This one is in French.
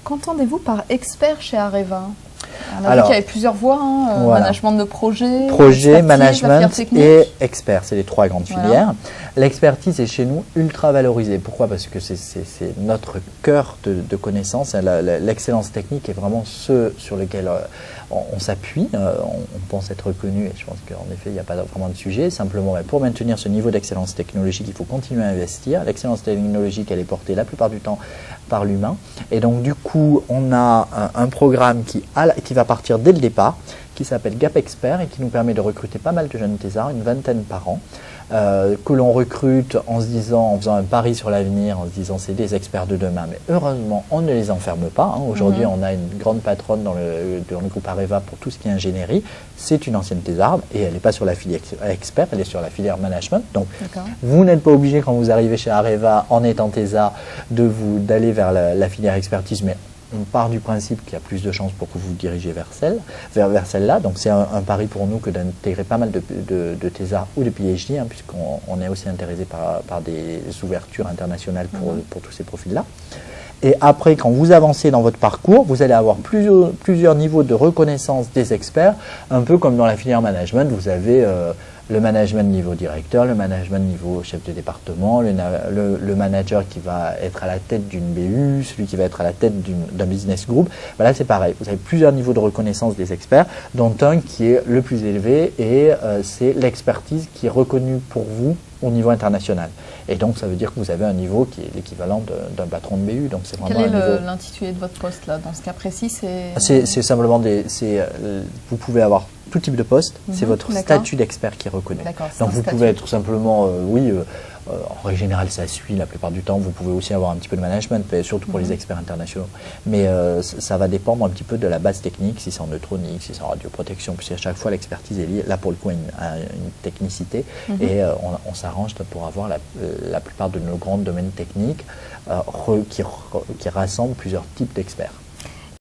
Qu'entendez-vous par expert chez Areva? On a vu qu'il y avait plusieurs voies, hein, voilà. Management de projet, management et expert, c'est les trois grandes filières. L'expertise est chez nous ultra valorisée. Pourquoi? Parce que c'est notre cœur de connaissances. L'excellence technique est vraiment ce sur lequel on s'appuie. On pense être reconnu et je pense qu'en effet, il n'y a pas vraiment de sujet. Simplement, pour maintenir ce niveau d'excellence technologique, il faut continuer à investir. L'excellence technologique, elle est portée la plupart du temps par l'humain. Et donc, du coup, on a un programme qui va partir dès le départ, qui s'appelle Gap Expert et qui nous permet de recruter pas mal de jeunes thésards, une vingtaine par an, que l'on recrute en faisant un pari sur l'avenir, en se disant c'est des experts de demain. Mais heureusement, on ne les enferme pas. Hein. Aujourd'hui, on a une grande patronne dans le groupe Areva pour tout ce qui est ingénierie. C'est une ancienne thésarde et elle n'est pas sur la filière expert, elle est sur la filière management. Donc, vous n'êtes pas obligé quand vous arrivez chez Areva en étant thésard d'aller vers la filière expertise, mais on part du principe qu'il y a plus de chances pour que vous vous dirigez vers celle-là. Donc c'est un pari pour nous que d'intégrer pas mal de thésards ou de PhD, hein, puisqu'on est aussi intéressé par des ouvertures internationales pour tous ces profils-là. Et après, quand vous avancez dans votre parcours, vous allez avoir plusieurs niveaux de reconnaissance des experts, un peu comme dans la filière management, vous avez le management niveau directeur, le management niveau chef de département, le manager qui va être à la tête d'une BU, celui qui va être à la tête d'un business group. Voilà, c'est pareil. Vous avez plusieurs niveaux de reconnaissance des experts, dont un qui est le plus élevé et c'est l'expertise qui est reconnue pour vous au niveau international. Et donc, ça veut dire que vous avez un niveau qui est l'équivalent d'un patron de BU. Donc, c'est vraiment Quel est l'intitulé de votre poste là? Dans ce cas précis, c'est simplement vous pouvez avoir tout type de poste. C'est votre statut d'expert qui est reconnu. Donc, vous pouvez être tout simplement, en règle générale, ça suit la plupart du temps. Vous pouvez aussi avoir un petit peu de management, surtout pour les experts internationaux. Mais ça va dépendre un petit peu de la base technique, si c'est en neutronique, si c'est en radioprotection, puisqu'à chaque fois, l'expertise est liée, là pour le coup, à une technicité. Et on s'arrange pour avoir la plupart de nos grands domaines techniques qui rassemblent plusieurs types d'experts.